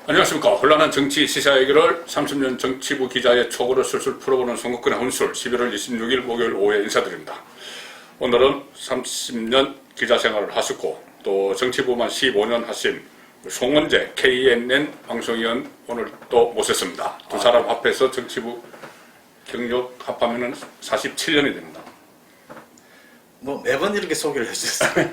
안녕하십니까. 혼란한 정치 시사 얘기를 30년 정치부 기자의 촉으로 술술 풀어보는 송국근의 혼술 11월 26일 목요일 오후에 인사드립니다. 오늘은 30년 기자 생활을 하셨고 또 정치부만 15년 하신 송원재 KNN 방송위원 오늘 또 모셨습니다. 두 사람 합해서 정치부 경력 합하면 47년이 됩니다. 뭐 매번 이렇게 소개를 해주셨어요.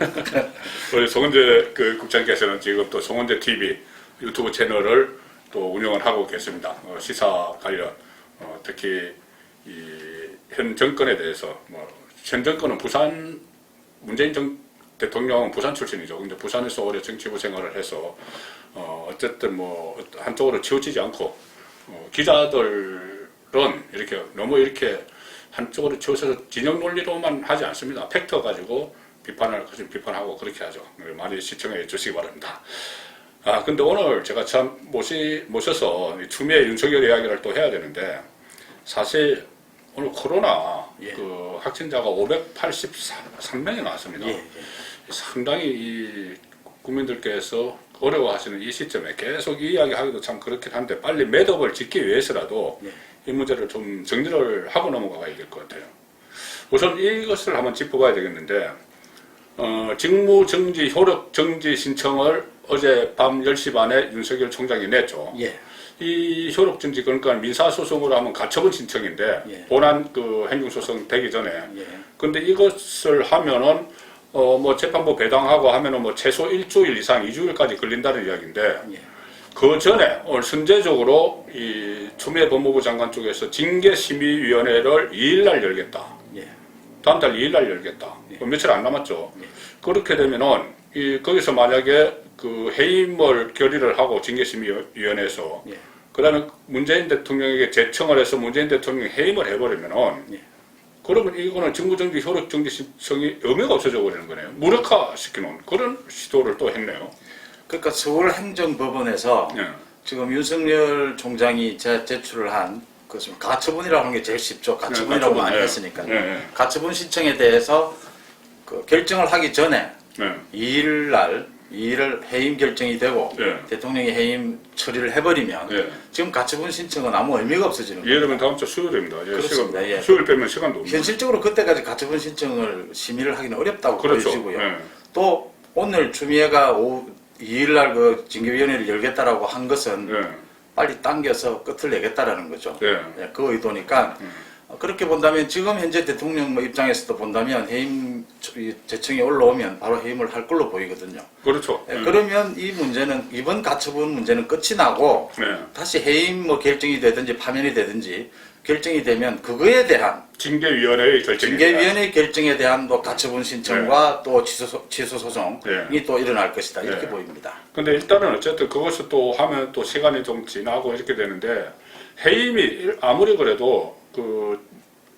우리 송원재 국장께서는 지금 또 송원재 TV 유튜브 채널을 또 운영을 하고 계십니다. 시사 관련 특히 현 정권에 대해서 현 정권은 부산 문재인 대통령은 부산 출신이죠. 근데 부산에서 오래 정치부 생활을 해서 어쨌든 한쪽으로 치우치지 않고 기자들은 이렇게 너무 이렇게 한쪽으로 치우쳐서 진영 논리로만 하지 않습니다. 팩트 가지고 비판하고 그렇게 하죠. 많이 시청해 주시기 바랍니다. 근데 오늘 제가 참 모셔서 추미애 윤석열 이야기를 또 해야 되는데, 사실 오늘 코로나 확진자가 583명이 나왔습니다. 상당히 이 국민들께서 어려워하시는 이 시점에 계속 이 이야기 하기도 참 그렇긴 한데, 빨리 매듭을 짓기 위해서라도 이 문제를 좀 정리를 하고 넘어가야 될 것 같아요. 우선 이것을 한번 짚어봐야 되겠는데, 직무정지, 효력정지 신청을 어제 밤 10시 반에 윤석열 총장이 냈죠. 이 효력정지, 그러니까 민사소송으로 하면 가처분 신청인데, 본안 행정소송 되기 전에. 근데 이것을 하면은, 재판부 배당하고 하면은 최소 일주일 이상 2주일까지 걸린다는 이야기인데, 그 전에 오늘 선제적으로 이 추미애 법무부 장관 쪽에서 징계심의위원회를 2일날 열겠다. 다음 달 2일날 열겠다. 며칠 안 남았죠. 그렇게 되면은 거기서 만약에 해임을 결의를 하고 징계심의위원회에서 그다음에 문재인 대통령에게 제청을 해서 문재인 대통령이 해임을 해버리면은 그러면 이거는 직무정지, 효력정지 신청이 의미가 없어져 버리는 거네요. 무력화시키는 그런 시도를 또 했네요. 그러니까 서울행정법원에서 지금 윤석열 총장이 제출을 한 그것은 가처분이라고 하는 게 제일 쉽죠. 가처분이라고 많이 했으니까요. 가처분 신청에 대해서 결정을 하기 전에 2일을 해임 결정이 되고 대통령이 해임 처리를 해버리면 지금 가처분 신청은 아무 의미가 없어지는 거예요. 예를 들면 다음 주 수요일입니다. 그렇습니다. 수요일 빼면 시간도 없습니다. 현실적으로 그때까지 가처분 신청을 심의를 하기는 어렵다고 보여지고요. 또 오늘 추미애가 2일날 징계위원회를 열겠다라고 한 것은 빨리 당겨서 끝을 내겠다라는 거죠. 그 의도니까 그렇게 본다면 지금 현재 대통령 입장에서도 본다면 해임 제청이 올라오면 바로 해임을 할 걸로 보이거든요. 그렇죠. 그러면 이 문제는 이번 가처분 문제는 끝이 나고 다시 해임 결정이 되든지 파면이 되든지 결정이 되면 그거에 대한 징계위원회의 결정에 대한 가처분 신청과 또 취소 소송이 또 일어날 것이다 이렇게 보입니다. 근데 일단은 어쨌든 그것을 또 하면 또 시간이 좀 지나고 이렇게 되는데, 해임이 아무리 그래도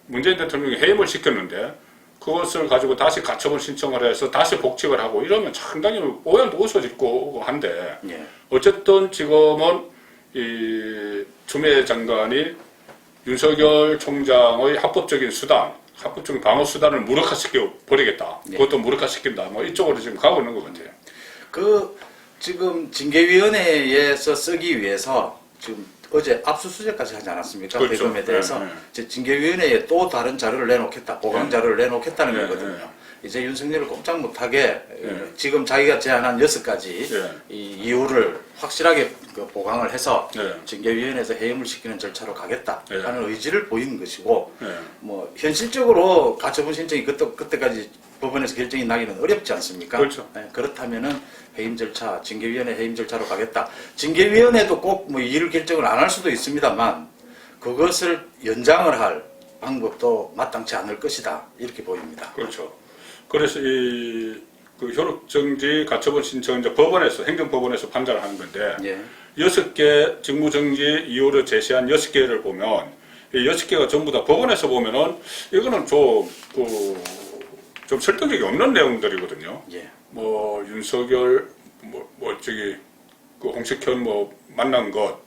문재인 대통령이 해임을 시켰는데 그것을 가지고 다시 가처분 신청을 해서 다시 복직을 하고 이러면 상당히 오염도 웃어짓고 한데, 어쨌든 지금은 이 추미애 장관이 윤석열 총장의 합법적인 방어 수단을 무력화시켜 버리겠다. 그것도 무력화시킨다. 이쪽으로 지금 가고 있는 것 같아요. 지금 징계위원회에서 쓰기 위해서 지금 어제 압수수색까지 하지 않았습니까? 그렇죠. 대검에 대해서 징계위원회에 또 다른 자료를 내놓겠다, 보강 자료를 내놓겠다는 거거든요. 이제 윤석열을 꼼짝 못하게 지금 자기가 제안한 6가지 이 이유를 확실하게 보강을 해서 징계위원회에서 해임을 시키는 절차로 가겠다라는 의지를 보이는 것이고, 현실적으로 가처분 신청이 그때까지 법원에서 결정이 나기는 어렵지 않습니까? 그렇죠. 그렇다면은 해임 절차, 징계위원회 해임 절차로 가겠다. 징계위원회도 꼭 이를 결정을 안 할 수도 있습니다만 그것을 연장을 할 방법도 마땅치 않을 것이다 이렇게 보입니다. 그렇죠. 그래서 효력정지 가처분 신청 이제 행정법원에서 판단을 하는 건데, 6개 직무정지 이유를 제시한 6개를 보면 이 6개가 전부 다 법원에서 보면은 이거는 좀 설득력이 없는 내용들이거든요. 윤석열 홍석현 만난 것,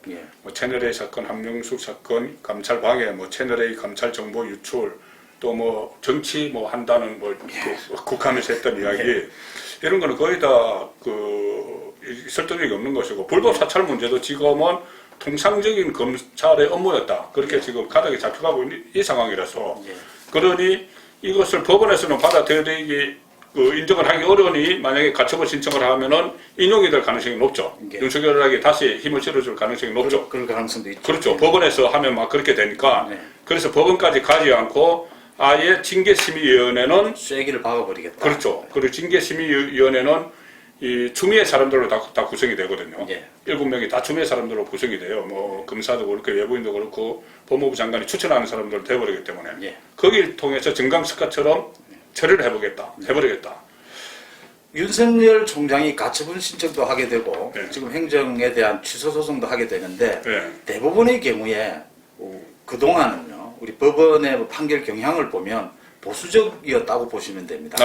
채널A 사건, 함영숙 사건, 감찰 방해, 채널A 감찰 정보 유출, 또 정치 한다는 국감에서 했던 이야기, 이런 거는 거의 다 설득력이 없는 것이고, 불법 사찰 문제도 지금은 통상적인 검찰의 업무였다. 그렇게 지금 가닥이 잡혀가고 있는 이 상황이라서, 그러니 이것을 법원에서는 받아들이기 인정을 하기 어려우니 만약에 가처분 신청을 하면은 인용이 될 가능성이 높죠. 윤석열에게 다시 힘을 실어줄 가능성이 높죠. 그럴 가능성도 있죠. 그렇죠. 법원에서 하면 막 그렇게 되니까. 그래서 법원까지 가지 않고 아예 징계심의위원회는 쐐기를 박아버리겠다. 그렇죠. 그리고 징계심의위원회는 이 추미애 사람들로 다 구성이 되거든요. 7명이 다 추미애 사람들로 구성이 돼요. 뭐 검사도 그렇고 외부인도 그렇고 법무부 장관이 추천하는 사람들로 돼버리기 때문에 거기를 통해서 정강석화처럼 처리를 해버리겠다. 윤석열 총장이 가처분 신청도 하게 되고 지금 행정에 대한 취소 소송도 하게 되는데 대부분의 경우에 그동안은요 우리 법원의 판결 경향을 보면 보수적이었다고 보시면 됩니다.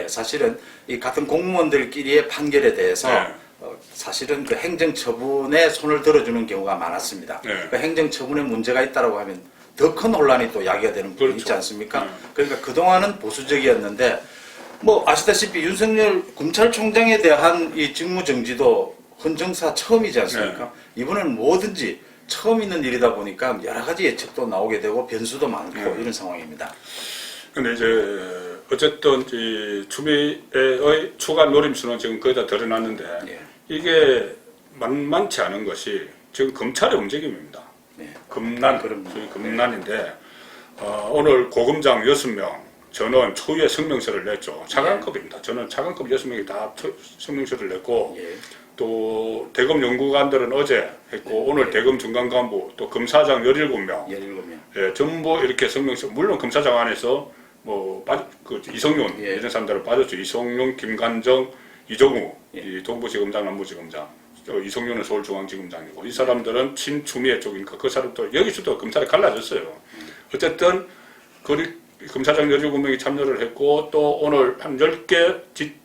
사실은 이 같은 공무원들끼리의 판결에 대해서 사실은 그 행정처분에 손을 들어주는 경우가 많았습니다. 그 행정처분에 문제가 있다라고 하면 더 큰 혼란이 또 야기가 되는 부분이 있지 않습니까? 그러니까 그동안은 보수적이었는데 뭐 아시다시피 윤석열 검찰총장에 대한 이 직무정지도 헌정사 처음이지 않습니까? 이번에는 뭐든지 처음 있는 일이다 보니까 여러 가지 예측도 나오게 되고 변수도 많고 이런 상황입니다. 근데 이제 어쨌든 이 추미애의 추가 노림수는 지금 거의 다 드러났는데 이게 만만치 않은 것이 지금 검찰의 움직임입니다. 검난, 소위 검난인데 오늘 고검장 6명 저는 초유의 성명서를 냈죠. 차관급입니다. 저는 차관급 6명이 다 성명서를 냈고 또 대검 연구관들은 어제 했고 오늘 대검 중간간부 또 검사장 17명 전부 이렇게 성명서 물론 검사장 안에서 뭐 이성윤 이런 사람들은 빠졌죠. 이성윤, 김관정, 이종우 이 동부지검장, 남부지검장 이성윤은 서울중앙지검장이고 이 사람들은 친추미애 쪽이니까 그 사람들 여기서도 검찰에 갈라졌어요. 어쨌든 검사장 17명이 참여를 했고 또 오늘 한 10개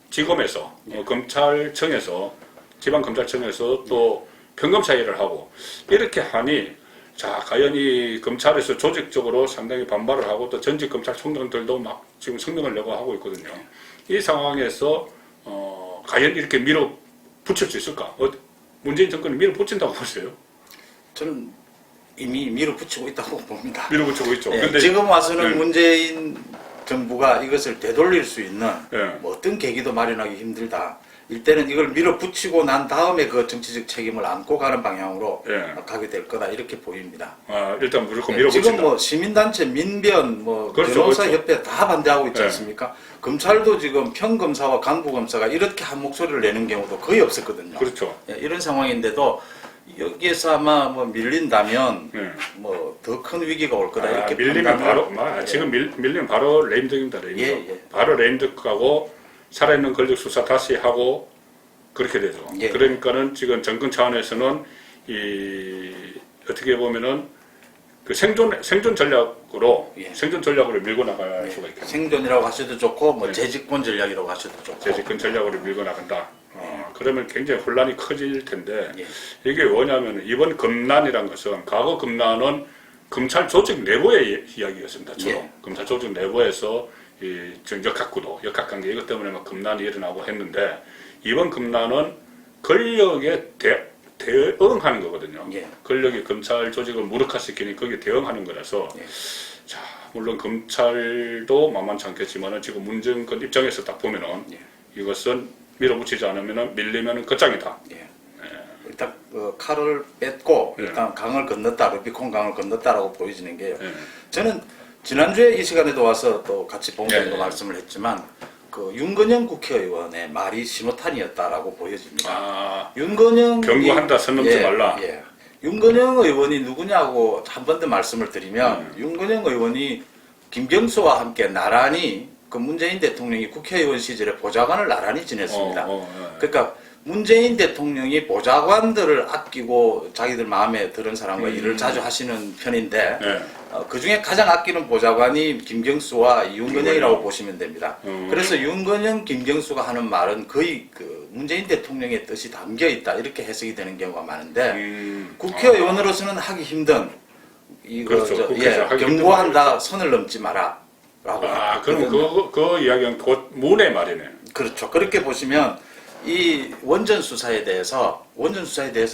지검에서 검찰청에서 지방검찰청에서 또 평검사회를 하고 이렇게 하니 자 과연 이 검찰에서 조직적으로 상당히 반발을 하고 또 전직 검찰총장들도 막 지금 성명을 내고 하고 있거든요. 이 상황에서 과연 이렇게 밀어붙일 수 있을까? 문재인 정권이 밀어붙인다고 보세요? 저는 이미 밀어붙이고 있다고 봅니다. 밀어붙이고 있죠. 근데 지금 와서는 문재인 정부가 이것을 되돌릴 수 있는 뭐 어떤 계기도 마련하기 힘들다. 일단은 이걸 밀어붙이고 난 다음에 그 정치적 책임을 안고 가는 방향으로 가게 될 거다 이렇게 보입니다. 일단 무조건 밀어붙인다. 지금 뭐 시민단체 민변 변호사협회 다 반대하고 있지 않습니까? 검찰도 지금 평검사와 간부검사가 이렇게 한 목소리를 내는 경우도 거의 없었거든요. 그렇죠. 이런 상황인데도 여기에서 아마 뭐 밀린다면 뭐 더 큰 위기가 올 거다 이렇게 밀리면 바로 지금 밀리면 바로 레임덕입니다. 바로 레임덕 가고 살아있는 권력 수사 다시 하고 그렇게 되죠. 그러니까는 지금 정권 차원에서는 어떻게 보면은 그 생존 전략으로 밀고 나갈 수가 있겠죠. 생존이라고 하셔도 좋고 뭐 재집권 전략이라고 하셔도 좋고. 재집권 전략으로 밀고 나간다. 그러면 굉장히 혼란이 커질 텐데 이게 뭐냐면 이번 검난이란 것은 과거 검난은 검찰 조직 내부의 이야기였습니다. 주로 검찰 조직 내부에서 역학관계 이것 때문에 막 검난이 일어나고 했는데 이번 검난은 권력에 대응하는 거거든요. 권력이 검찰 조직을 무력화시키니 거기에 대응하는 거라서 자 물론 검찰도 만만치 않겠지만 지금 문정권 입장에서 딱 보면은 이것은 밀어붙이지 않으면 밀리면 끝장이다. 일단 칼을 뺐고 일단 강을 건넜다, 루비콘 강을 건넜다라고 보여지는 게요. 저는 지난주에 이 시간에도 와서 또 같이 본부에도 말씀을 했지만 그 윤건영 국회의원의 말이 신호탄이었다라고 보여집니다. 윤건영 경고한다, 선 넘지 말라. 윤건영 의원이 누구냐고 한 번 더 말씀을 드리면 윤건영 의원이 김경수와 함께 나란히 그 문재인 대통령이 국회의원 시절에 보좌관을 나란히 지냈습니다. 그러니까 문재인 대통령이 보좌관들을 아끼고 자기들 마음에 드는 사람과 일을 자주 하시는 편인데 그 중에 가장 아끼는 보좌관이 김경수와 윤건영이라고 보시면 됩니다. 그래서 윤건영, 김경수가 하는 말은 거의 그 문재인 대통령의 뜻이 담겨 있다 이렇게 해석이 되는 경우가 많은데 국회의원으로서는 하기 힘든 경고한다, 선을 넘지 마라. 그럼 그 이야기는 곧 문의 말이네. 그렇죠. 그렇게 보시면 이 원전 수사에 대해서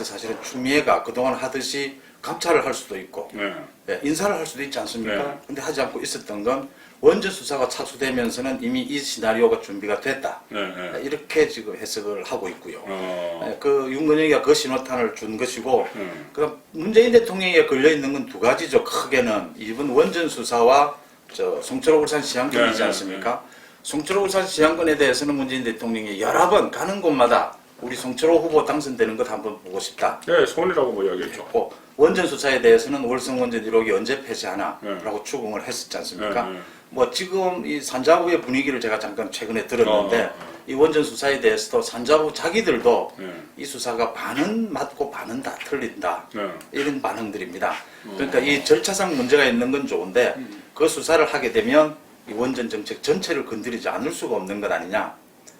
사실은 추미애가 그동안 하듯이 감찰을 할 수도 있고 네. 예, 인사를 할 수도 있지 않습니까? 네. 근데 하지 않고 있었던 건 원전 수사가 착수되면서는 이미 이 시나리오가 준비가 됐다. 네, 네. 이렇게 지금 해석을 하고 있고요. 어, 예, 그 윤건영이가 그 신호탄을 준 것이고, 네. 그럼 문재인 대통령에 걸려 있는 건 두 가지죠. 크게는 이번 원전 수사와 저 송철호 울산 시향권이지 네, 않습니까? 송철호 울산 시향권에 대해서는 문재인 대통령이 여러 번 가는 곳마다 우리 송철호 후보 당선되는 것 한번 보고 싶다. 네, 소원이라고 뭐 이야기했죠. 했고, 원전 수사에 대해서는 월성 원전 1호기 언제 폐지하나? 네. 라고 추궁을 했었지 않습니까? 네, 네. 뭐 지금 이 산자부의 분위기를 제가 잠깐 최근에 들었는데 이 원전 수사에 대해서도 산자부 자기들도 네. 이 수사가 반은 맞고 반은 다 틀린다. 네. 이런 반응들입니다. 그러니까 이 절차상 문제가 있는 건 좋은데 그 수사를 하게 되면 이 원전 정책 전체를 건드리지 않을 수가 없는 것 아니냐.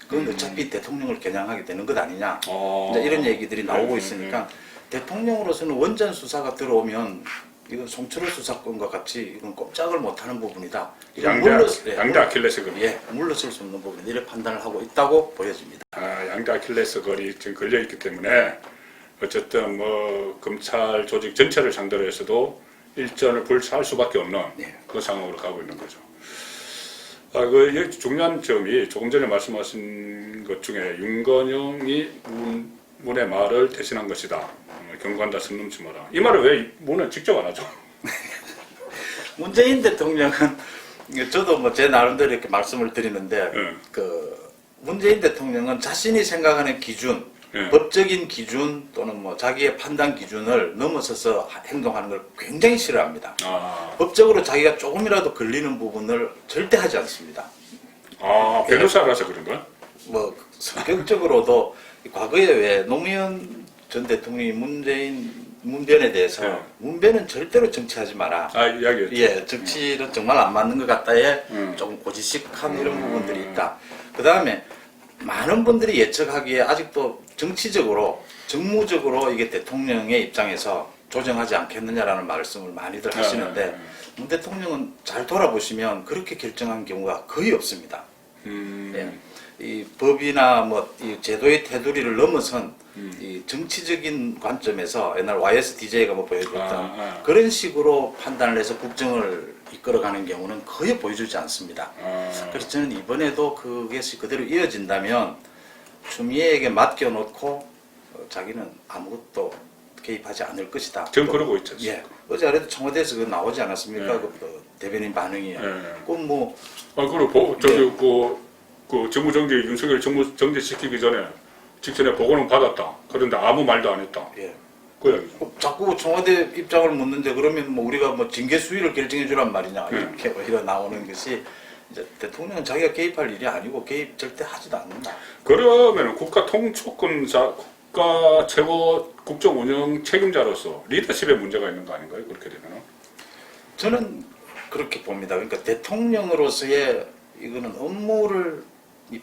그건 어차피 대통령을 겨냥하게 되는 것 아니냐. 이제 이런 얘기들이 나오고 있으니까 대통령으로서는 원전 수사가 들어오면 이건 송철호 수사권과 같이 이건 꼼짝을 못하는 부분이다. 양대 아킬레스건. 예, 물러설 수 없는 부분 이렇게 판단을 하고 있다고 보여집니다. 양대 아킬레스건이 지금 걸려 있기 때문에 어쨌든 뭐 검찰 조직 전체를 상대로 해서도 일전을 불사할 수밖에 없는 네. 그 상황으로 가고 있는 거죠. 그 중요한 점이 조금 전에 말씀하신 것 중에 윤건영이 문의 말을 대신한 것이다. 경관다 선 넘지 마라. 이 말을 왜 문은 직접 안 하죠? 문재인 대통령은 저도 뭐 제 나름대로 이렇게 말씀을 드리는데 네. 그 문재인 대통령은 자신이 생각하는 기준, 네. 법적인 기준 또는 뭐 자기의 판단 기준을 넘어서서 행동하는 걸 굉장히 싫어합니다. 아, 법적으로 자기가 조금이라도 걸리는 부분을 절대 하지 않습니다. 변호사라서 그런가? 뭐 성격적으로도 과거에 왜 노무현 전 대통령이 문변에 대해서 네. 문변은 절대로 정치하지 마라. 이야기했죠. 예, 정치는 정말 안 맞는 것 같다에 음. 조금 고지식한 이런 부분들이 있다. 그 다음에 많은 분들이 예측하기에 아직도 정치적으로, 정무적으로 이게 대통령의 입장에서 조정하지 않겠느냐라는 말씀을 많이들 하시는데 문 대통령은 잘 돌아보시면 그렇게 결정한 경우가 거의 없습니다. 예. 이 법이나 뭐 이 제도의 테두리를 넘어선 이 정치적인 관점에서 옛날 YSDJ가 뭐 보여줬던 그런 식으로 판단을 해서 국정을 이끌어가는 경우는 거의 보여주지 않습니다. 그래서 저는 이번에도 그것이 그대로 이어진다면 추미애에게 맡겨놓고 자기는 아무것도 개입하지 않을 것이다. 지금 그러고 있지 않습니까? 예. 어제 아래도 청와대에서 그 나오지 않았습니까? 네. 그 대변인 반응이요. 네. 그건 뭐 그리고 그 정무정지 윤석열 정무 정지시키기 전에 직전에 보고는 받았다. 그런데 아무 말도 안 했다. 예. 그 이야기죠. 자꾸 청와대 입장을 묻는데 그러면 뭐 우리가 뭐 징계 수위를 결정해 주란 말이냐 이렇게 오히려 나오는 것이 이제 대통령은 자기가 개입할 일이 아니고 개입 절대 하지도 않는다. 그러면 국가 통촉권자, 국가 최고 국정 운영 책임자로서 리더십에 문제가 있는 거 아닌가요? 그렇게 되면? 저는 그렇게 봅니다. 그러니까 대통령으로서의 이거는 업무를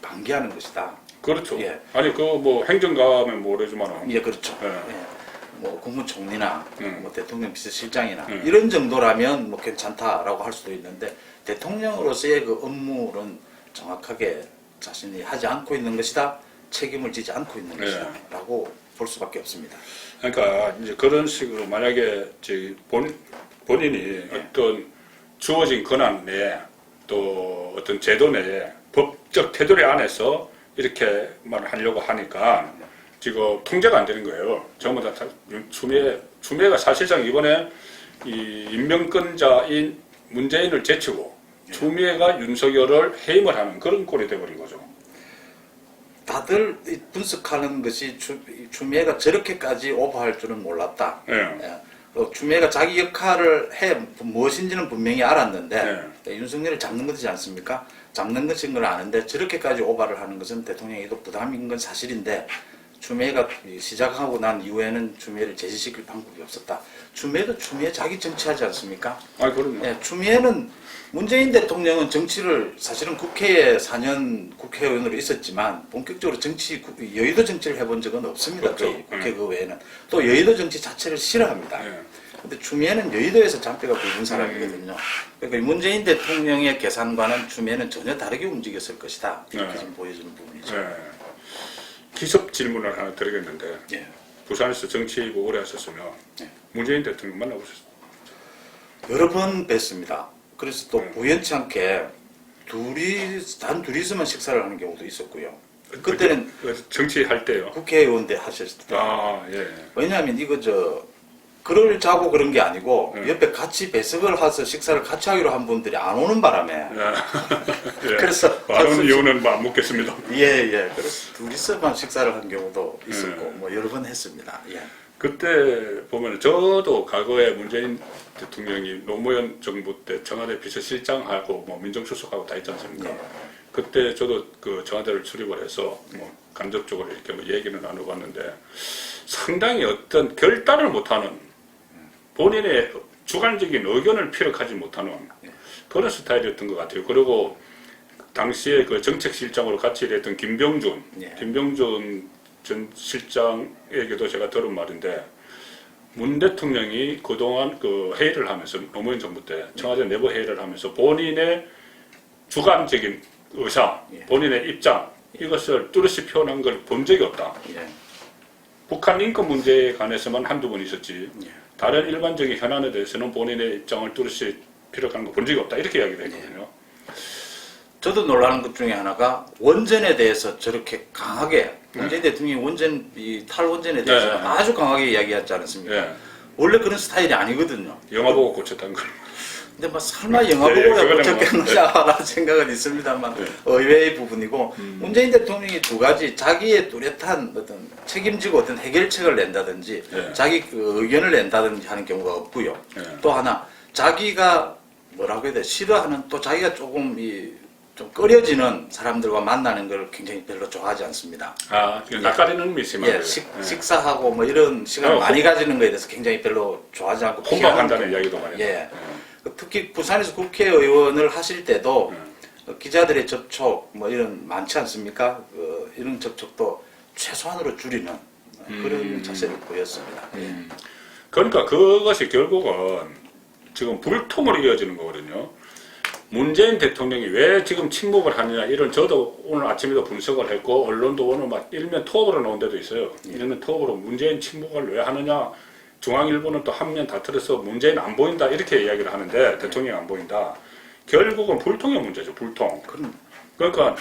방기하는 것이다. 그렇죠. 예. 아니 그 뭐 행정가면 모르지만은. 예, 그렇죠. 예. 예. 뭐 국무총리나 뭐 대통령 비서실장이나 음. 이런 정도라면 뭐 괜찮다라고 할 수도 있는데 대통령으로서의 그 업무는 정확하게 자신이 하지 않고 있는 것이다. 책임을 지지 않고 있는 것이다. 라고 볼 수밖에 없습니다. 그러니까 이제 그런 식으로 만약에 본인이 어떤 주어진 권한 내에 또 어떤 제도 내에 법적 테두리 안에서 이렇게 말을 하려고 하니까 지금 통제가 안 되는 거예요. 전부 다 추미애가 사실상 이번에 이 임명권자인 문재인을 제치고 추미애가 윤석열을 해임을 하는 그런 꼴이 돼버린 거죠. 다들 분석하는 것이 추미애가 저렇게까지 오버할 줄은 몰랐다. 예. 추미애가 자기 역할을 무엇인지는 분명히 알았는데 네. 윤석열을 잡는 것이지 않습니까? 잡는 것인 걸 아는데 저렇게까지 오버를 하는 것은 대통령에게도 부담인 건 사실인데 추미애가 시작하고 난 이후에는 추미애를 제지시킬 방법이 없었다. 추미애도 추미애 자기 정치하지 않습니까? 그럼요. 예, 추미애는 문재인 대통령은 정치를 사실은 국회에 4년 국회의원으로 있었지만 본격적으로 여의도 정치를 해본 적은 없습니다. 그렇죠. 국회 그 외에는. 또 여의도 정치 자체를 싫어합니다. 예. 근데 추미애는 여의도에서 잔뼈가 굵은 사람이거든요. 그러니까 문재인 대통령의 계산과는 추미애는 전혀 다르게 움직였을 것이다. 이렇게 네. 좀 보여주는 부분이죠. 네. 기습 질문을 하나 드리겠는데 예. 부산에서 정치부 오래 하셨으면 네. 문재인 대통령 만나보셨어요? 여러 번 뵀습니다. 그래서 또 네. 우연치 않게 단 둘이서만 식사를 하는 경우도 있었고요. 그때는 정치할 때요. 국회의원 때 하셨을 때. 아, 예. 왜냐하면 이거 글을 짜고 그런 게 아니고 네. 옆에 같이 배석을 해서 식사를 같이 하기로 한 분들이 안 오는 바람에 예. 그래서 다른 이유는 뭐 안 묻겠습니다. 예. 그래서 둘이서만 식사를 한 경우도 있었고 네. 뭐 여러 번 했습니다. 예. 그때 보면 저도 과거에 문재인 대통령이 노무현 정부 때 청와대 비서실장하고 뭐 민정수석하고 다 있지 않습니까? 네. 그때 저도 그 청와대를 출입을 해서 뭐 간접적으로 이렇게 뭐 얘기를 나눠봤는데 상당히 어떤 결단을 못하는 본인의 주관적인 의견을 피력하지 못하는 그런 스타일이었던 것 같아요. 그리고 당시에 그 정책실장으로 같이 일했던 김병준 전 실장에게도 제가 들은 말인데 문 대통령이 그동안 그 회의를 하면서 노무현 정부 때 청와대 내부 회의를 하면서 본인의 주관적인 의사, 본인의 입장 이것을 뚜렷이 표현한 걸 본 적이 없다. 예. 북한 인권 문제에 관해서만 한두 번 있었지 예. 다른 일반적인 현안에 대해서는 본인의 입장을 뚜렷이 피력한 거 본 적이 없다. 이렇게 이야기를 했거든요. 저도 놀라는 것 중에 하나가 원전에 대해서 저렇게 강하게 문재인 대통령이 탈원전에 대해서 네. 아주 강하게 이야기하지 않았습니까? 예. 원래 그런 스타일이 아니거든요. 영화 보고 고쳤다는 걸. 근데 뭐 설마 영화 네, 보고야 그거는 고쳤겠느냐라는 생각은 있습니다만 의외의 부분이고 문재인 대통령이 두 가지 자기의 뚜렷한 어떤 책임지고 어떤 해결책을 낸다든지 네. 자기 그 의견을 낸다든지 하는 경우가 없고요. 네. 또 하나 자기가 뭐라고 해야 돼 싫어하는 또 자기가 조금 좀 꺼려지는 사람들과 만나는 걸 굉장히 별로 좋아하지 않습니다. 아, 낯가리는 의미 있으면. 예, 식사하고 뭐 이런 시간을 많이 가지는 거에 대해서 굉장히 별로 좋아하지 않고 혼밥한다는 이야기도 많이 예. 해요. 특히 부산에서 국회의원을 하실 때도 기자들의 접촉 뭐 이런 많지 않습니까? 이런 접촉도 최소한으로 줄이는 그런 자세를 보였습니다. 그러니까 그것이 결국은 지금 불통으로 이어지는 거거든요. 문재인 대통령이 왜 지금 침묵을 하느냐 이런 저도 오늘 아침에도 분석을 했고 언론도 오늘 막 일면 톱으로 나온 데도 있어요. 일면 톱으로 문재인 침묵을 왜 하느냐. 중앙일보는 또 한 면 다 틀어서 문재인 안 보인다 이렇게 이야기를 하는데 대통령이 안 보인다. 결국은 불통의 문제죠. 불통. 그러니까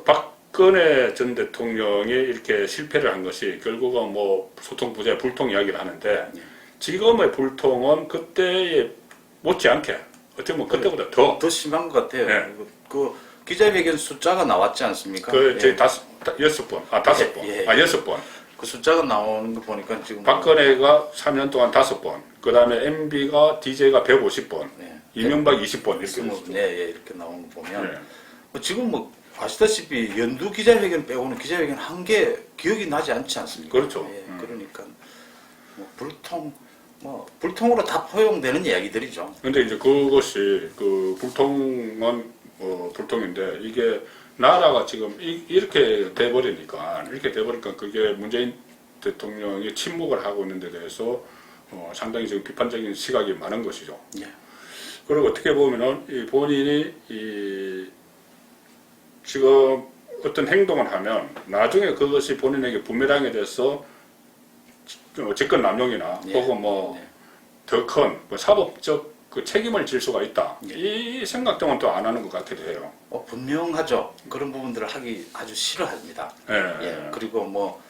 박근혜 전 대통령이 이렇게 실패를 한 것이 결국은 뭐 소통 부재 불통 이야기를 하는데 지금의 불통은 그때에 못지않게 어떻게 보면 그때보다 더 심한 것 같아요. 네. 그 기자회견 숫자가 나왔지 않습니까? 저희 여섯 번. 여섯 번. 그 숫자가 나오는 거 보니까 지금 박근혜가 3년 동안 5번, 그 다음에 MB가 DJ가 150번, 네. 이명박 20번 이렇게 있으면 됐죠. 이렇게 나오는 거 보면 네. 지금 뭐 아시다시피 연두 기자회견 빼고는 기자회견 한 개 기억이 나지 않지 않습니까? 그렇죠. 그러니까 뭐 불통으로 다 포용되는 이야기들이죠. 근데 이제 그것이 그 불통은 불통인데 이게 나라가 지금 이렇게 돼버리니까 그게 문재인 대통령이 침묵을 하고 있는 데 대해서 상당히 지금 비판적인 시각이 많은 것이죠. 예. 그리고 어떻게 보면은 본인이 지금 어떤 행동을 하면 나중에 그것이 본인에게 부메랑에 대해서 직권 남용이나 혹은 뭐 더 큰 사법적 그 책임을 질 수가 있다. 이 생각 때문에 또 안 하는 것 같기도 해요. 분명하죠. 그런 부분들을 하기 아주 싫어합니다. 예. 그리고 뭐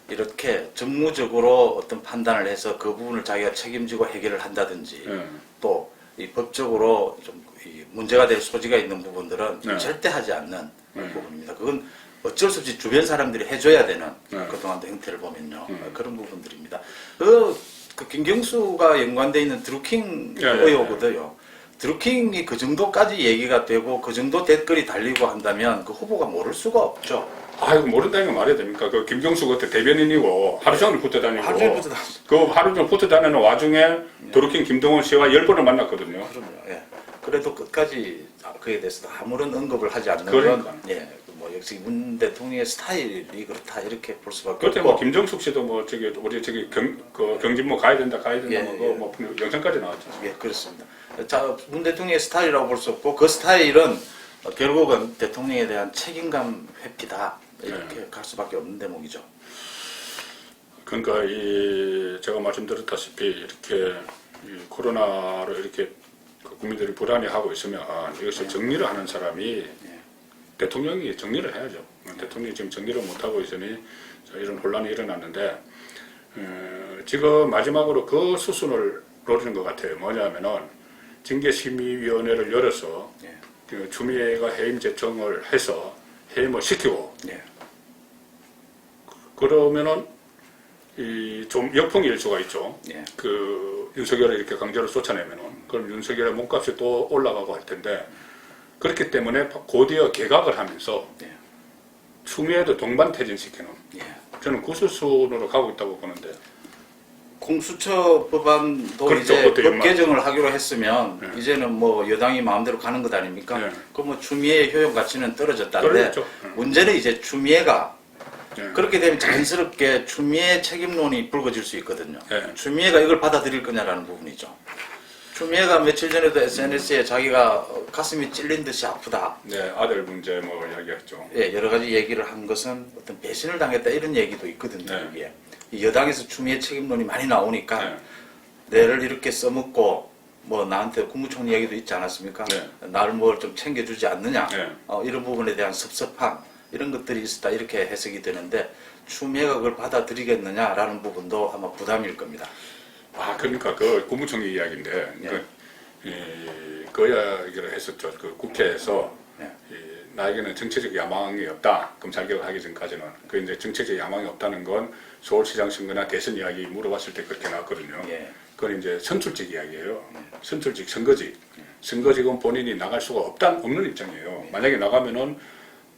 이렇게 정무적으로 어떤 판단을 해서 그 부분을 자기가 책임지고 해결을 한다든지 또 이 법적으로 좀 문제가 될 소지가 있는 부분들은 절대 하지 않는 부분입니다. 그건 어쩔 수 없이 주변 사람들이 해줘야 되는 그동안의 형태를 보면요. 그런 부분들입니다. 그 김경수가 연관되어 있는 드루킹 의혹도요. 드루킹이 그 정도까지 얘기가 되고 그 정도 댓글이 달리고 한다면 그 후보가 모를 수가 없죠. 이거 모른다는 건 말해야 됩니까? 그 김경수 그때 대변인이고 하루 종일 붙어 다니고 하루 종일 붙어 그 하루 종일 붙어 다니는 와중에 드루킹 김동원 씨와 10번을 만났거든요. 그럼요. 그래도 끝까지 그에 대해서 아무런 언급을 하지 않는 그러니까. 건 뭐 역시 문 대통령의 스타일이 그렇다 이렇게 볼 수밖에 그때 없고. 뭐 김정숙 씨도 뭐 저기 우리 저기 경진모 가야 된다 예, 뭐 영상까지 나왔죠. 예, 그렇습니다. 자, 문 대통령의 스타일이라고 볼 수 없고 그 스타일은 결국은 대통령에 대한 책임감 회피다 이렇게 갈 수밖에 없는 대목이죠. 그러니까 제가 말씀드렸다시피 이렇게 이 코로나로 이렇게 국민들이 불안해하고 있으면 이것을 정리를 하는 사람이 대통령이 정리를 해야죠. 대통령이 지금 정리를 못하고 있으니 이런 혼란이 일어났는데 지금 마지막으로 그 수순을 노리는 것 같아요. 뭐냐면은 징계심의위원회를 열어서 그 추미애가 해임 제청을 해서 해임을 시키고 그러면은 좀 역풍일 수가 있죠. 그 윤석열을 이렇게 강제로 쫓아내면은 그럼 윤석열의 몸값이 또 올라가고 할 텐데 그렇기 때문에 곧이어 개각을 하면서 추미애도 동반 퇴진시키는 저는 그 수순으로 가고 있다고 보는데. 공수처 법안도 그렇죠. 이제 그것도 법 개정을 하기로 했으면 네. 이제는 뭐 여당이 마음대로 가는 것 아닙니까? 네. 그럼 뭐 추미애 효용 가치는 떨어졌다는데 그렇죠. 문제는 이제 추미애가 네. 그렇게 되면 자연스럽게 추미애 책임론이 불거질 수 있거든요. 네. 추미애가 이걸 받아들일 거냐라는 부분이죠. 추미애가 며칠 전에도 SNS에 자기가 가슴이 찔린 듯이 아프다. 네, 아들 문제 뭐 이야기했죠. 예, 여러 가지 얘기를 한 것은 어떤 배신을 당했다 이런 얘기도 있거든요. 네. 이게 이 여당에서 추미애 책임론이 많이 나오니까 네. 내를 이렇게 써먹고 뭐 나한테 국무총리 얘기도 있지 않았습니까? 네. 나를 뭘 좀 챙겨주지 않느냐 네. 이런 부분에 대한 섭섭함 이런 것들이 있었다 이렇게 해석이 되는데 추미애가 그걸 받아들이겠느냐라는 부분도 아마 부담일 겁니다. 그러니까 그 국무총리 이야기인데 그 이야기를 했었죠. 그 국회에서 나에게는 정치적 야망이 없다. 검찰개혁 하기 전까지는. 그 이제 정치적 야망이 없다는 건 서울시장 선거나 대선 이야기 물어봤을 때 그렇게 나왔거든요. 그건 이제 선출직 이야기예요. 선출직, 선거직. 선거직은 본인이 나갈 수가 없는 입장이에요. 만약에 나가면은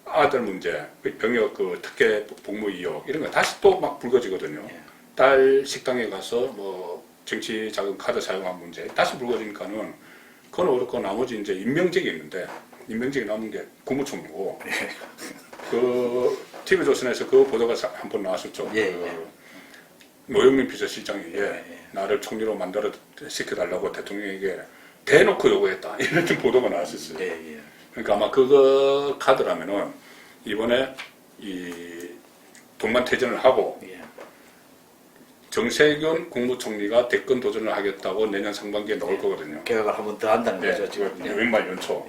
아들 문제, 병역 그 특혜 복무 의혹 이런 거 다시 또 막 불거지거든요. 딸 식당에 가서 뭐 정치 자금 카드 사용한 문제 다시 불거지니까는 그건 어렵고 나머지 이제 임명직이 있는데 임명직이 남은 게 국무총리고 그 TV조선에서 그 보도가 한 번 나왔었죠. 노영민 비서실장이 나를 총리로 만들어 시켜달라고 대통령에게 대놓고 요구했다 이런 보도가 나왔었어요. 그러니까 아마 그거 카드라면은 이번에 이 동반 퇴진을 하고 정세균 국무총리가 대권 도전을 하겠다고 내년 상반기에 나올 거거든요. 개혁을 한 번 더 한다는 거죠 지금. 왼말 연초.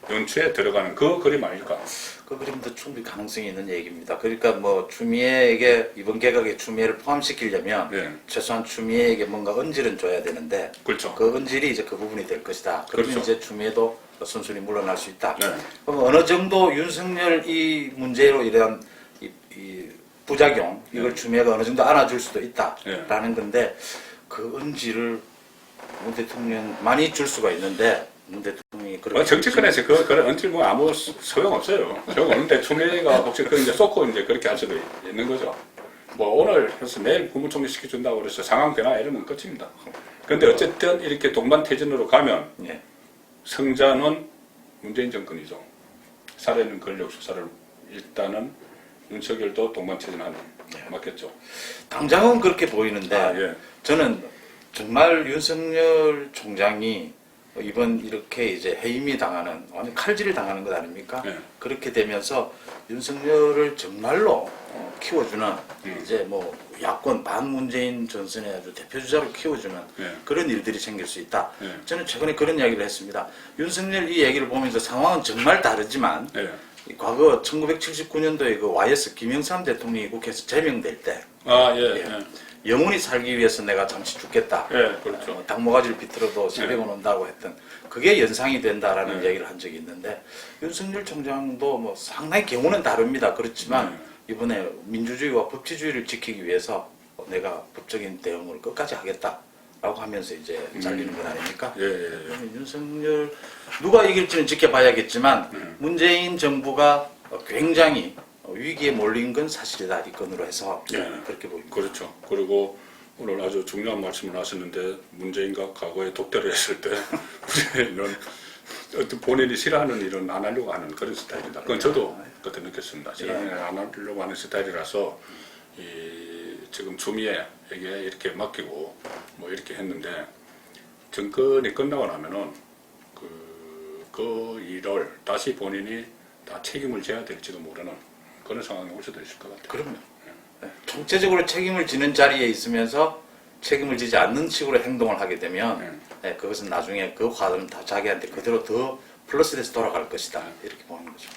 연초에 들어가는 그 그림 아닐까? 그 그림도 충분히 가능성이 있는 얘기입니다. 그러니까 뭐 추미애에게 이번 개각에 추미애를 포함시키려면 최소한 추미애에게 뭔가 언질은 줘야 되는데 그렇죠. 그 언질이 이제 그 부분이 될 것이다. 그러면 그렇죠. 이제 추미애도 순순히 물러날 수 있다. 그럼 어느 정도 윤석열 이 문제로 이러한 이 부작용 이걸 추미애가 어느 정도 안아줄 수도 있다라는 건데 그 언질을 문 대통령 많이 줄 수가 있는데 문 대통령이 정치권에서 그런 언질 뭐 아무 소용 없어요. 소용 없는데 추미애가 혹시 그 이제 쏟고 이제 그렇게 할 수도 있는 거죠. 뭐 오늘 해서 내일 국무총리 시켜준다고 그래서 상황 변화 이러면 끝입니다. 그런데 어쨌든 이렇게 동반 퇴진으로 가면 승자는 문재인 정권이죠. 살해는 권력 수사를 일단은 윤석열도 동반 퇴진하는 맞겠죠. 당장은 그렇게 보이는데 저는 정말 윤석열 총장이 이번 이렇게 이제 해임이 당하는 완전 칼질을 당하는 것 아닙니까? 그렇게 되면서 윤석열을 정말로 키워주는 이제 뭐 야권 반문재인 전선의 아주 대표주자로 키워주는 그런 일들이 생길 수 있다. 저는 최근에 그런 이야기를 했습니다. 윤석열 이 얘기를 보면서 상황은 정말 다르지만 과거 1979년도에 그 YS 김영삼 대통령이 국회에서 제명될 때 영원히 살기 위해서 내가 잠시 죽겠다. 그렇죠. 당모가지를 비틀어도 새벽은 온다고 했던 그게 연상이 된다라는 이야기를 한 적이 있는데 윤석열 총장도 뭐 상당히 경우는 다릅니다. 그렇지만 이번에 민주주의와 법치주의를 지키기 위해서 내가 법적인 대응을 끝까지 하겠다라고 하면서 이제 잘리는 것 아닙니까? 윤석열 누가 이길지는 지켜봐야겠지만 문재인 정부가 굉장히 위기에 몰린 건 사실이다. 이 건으로 해서 그렇게 보입니다. 그렇죠. 그리고 오늘 아주 중요한 말씀을 하셨는데 문재인과 과거에 독대를 했을 때 문재인은 어떤 본인이 싫어하는 일은 안 하려고 하는 그런 스타일이다. 그건 저도 그때 느꼈습니다. 싫어하는 일을 안 하려고 하는 스타일이라서 지금 주미애에게 이렇게 맡기고 뭐 이렇게 했는데 정권이 끝나고 나면은 그 일을 다시 본인이 다 책임을 져야 될지도 모르는 그런 상황이 올 수도 있을 것 같아요. 그럼요. 네. 총체적으로 책임을 지는 자리에 있으면서 책임을 지지 않는 식으로 행동을 하게 되면 네, 그것은 나중에 그 과정은 다 자기한테 그대로 더 플러스돼서 돌아갈 것이다. 이렇게 보는 거죠.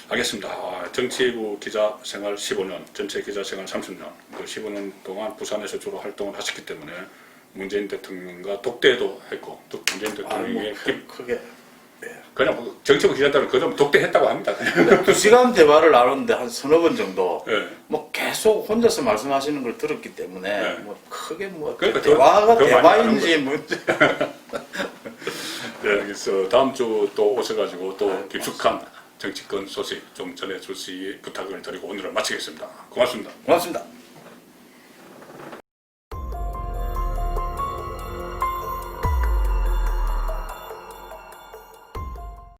알겠습니다. 정치부 기자 생활 15년, 전체 기자 생활 30년, 그 15년 동안 부산에서 주로 활동을 하셨기 때문에 문재인 대통령과 독대도 했고, 또 문재인 대통령이 크게 그냥 뭐 정치부 기자들은 그좀 독대했다고 합니다. 그냥. 2시간 대화를 나눴는데 한 서너 번 정도 네. 뭐 계속 혼자서 말씀하시는 걸 들었기 때문에 네. 뭐 크게 뭐 그러니까 대화가 더 많이 대화인지 뭔지 네, 그래서 다음 주 또 오셔가지고 또 깊숙한 정치권 소식 좀 전해주시 부탁을 드리고 오늘은 마치겠습니다. 고맙습니다. 고맙습니다.